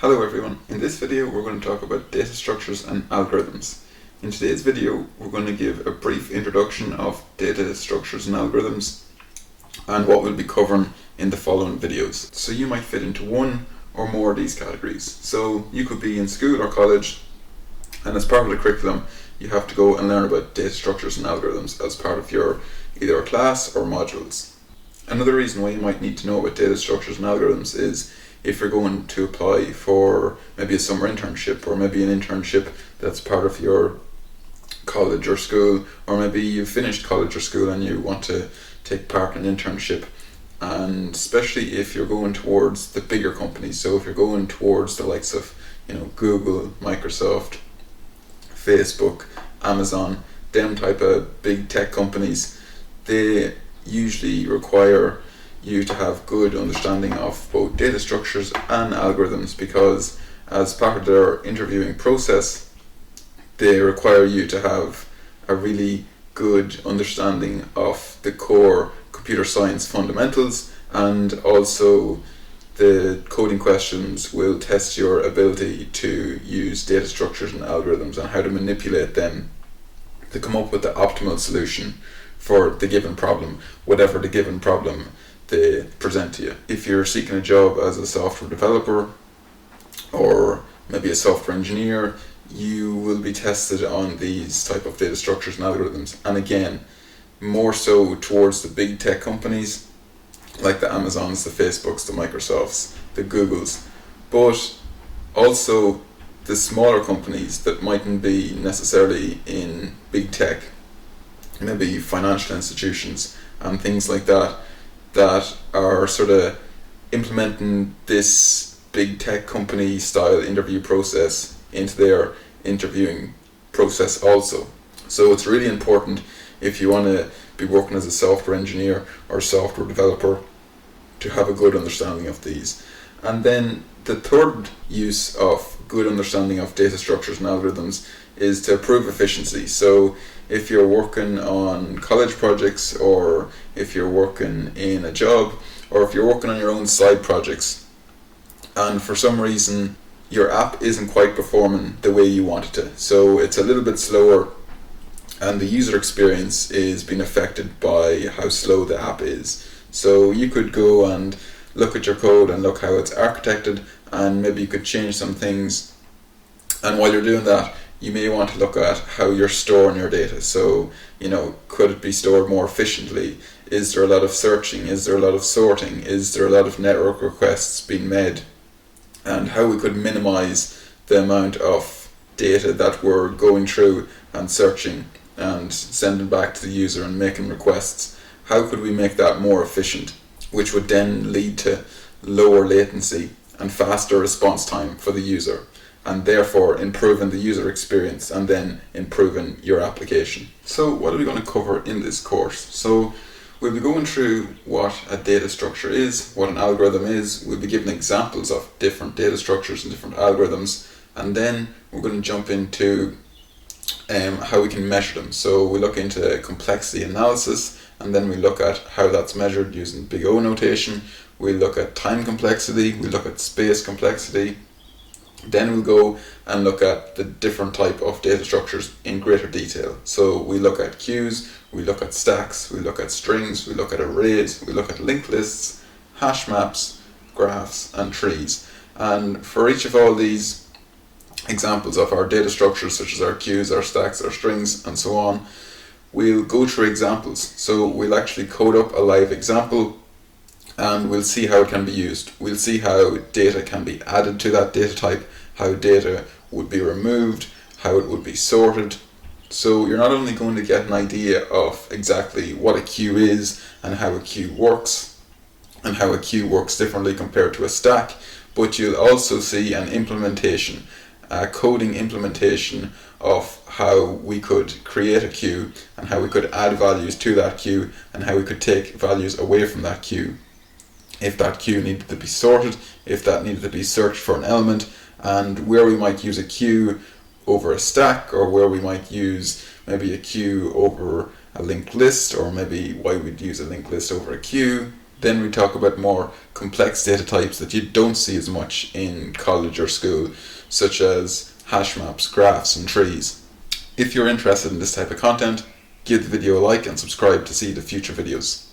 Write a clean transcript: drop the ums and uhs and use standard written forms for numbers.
Hello everyone, in this video we're going to talk about data structures and algorithms. In today's video we're going to give a brief introduction of data structures and algorithms and what we'll be covering in the following videos. So you might fit into one or more of these categories. So you could be in school or college, and as part of the curriculum you have to go and learn about data structures and algorithms as part of your either a class or modules. Another reason why you might need to know about data structures and algorithms is if you're going to apply for maybe a summer internship, or maybe an internship that's part of your college or school, or maybe you've finished college or school and you want to take part in an internship, and especially if you're going towards the bigger companies. So if you're going towards the likes of Google, Microsoft, Facebook, Amazon, them type of big tech companies, they usually require you to have good understanding of both data structures and algorithms, because as part of their interviewing process they require you to have a really good understanding of the core computer science fundamentals, and also the coding questions will test your ability to use data structures and algorithms and how to manipulate them to come up with the optimal solution for the given problem, whatever the given problem they present to you. If you're seeking a job as a software developer or maybe a software engineer, you will be tested on these type of data structures and algorithms, and again more so towards the big tech companies like the Amazons, the Facebooks, the Microsofts, the Googles, but also the smaller companies that mightn't be necessarily in big tech, maybe financial institutions and things like that, that are sort of implementing this big tech company style interview process into their interviewing process also. So it's really important, if you want to be working as a software engineer or software developer, to have a good understanding of these. And then the third use of good understanding of data structures and algorithms is to improve efficiency. So if you're working on college projects, or if you're working in a job, or if you're working on your own side projects, and for some reason your app isn't quite performing the way you want it to, so it's a little bit slower and the user experience is being affected by how slow the app is. So you could go and look at your code and look how it's architected, and maybe you could change some things, and while you're doing that you may want to look at how you're storing your data. So, could it be stored more efficiently? Is there a lot of searching? Is there a lot of sorting? Is there a lot of network requests being made? And how we could minimize the amount of data that we're going through and searching and sending back to the user and making requests. How could we make that more efficient, which would then lead to lower latency and faster response time for the user, and therefore improving the user experience and then improving your application. So what are we going to cover in this course? So we'll be going through what a data structure is, what an algorithm is. We'll be giving examples of different data structures and different algorithms, and then we're going to jump into how we can measure them. So we look into complexity analysis, and then we look at how that's measured using big O notation. We look at time complexity, we look at space complexity. Then we'll go and look at the different type of data structures in greater detail. So we look at queues, we look at stacks, we look at strings, we look at arrays, we look at linked lists, hash maps, graphs and trees. And for each of all these examples of our data structures, such as our queues, our stacks, our strings and so on, we'll go through examples. So we'll actually code up a live example and we'll see how it can be used. We'll see how data can be added to that data type, how data would be removed, how it would be sorted. So you're not only going to get an idea of exactly what a queue is and how a queue works, and how a queue works differently compared to a stack, but you'll also see an implementation, a coding implementation of how we could create a queue and how we could add values to that queue and how we could take values away from that queue, if that queue needed to be sorted, if that needed to be searched for an element, and where we might use a queue over a stack, or where we might use maybe a queue over a linked list, or maybe why we'd use a linked list over a queue, Then we talk about more complex data types that you don't see as much in college or school, such as hash maps, graphs, and trees. If you're interested in this type of content, give the video a like and subscribe to see the future videos.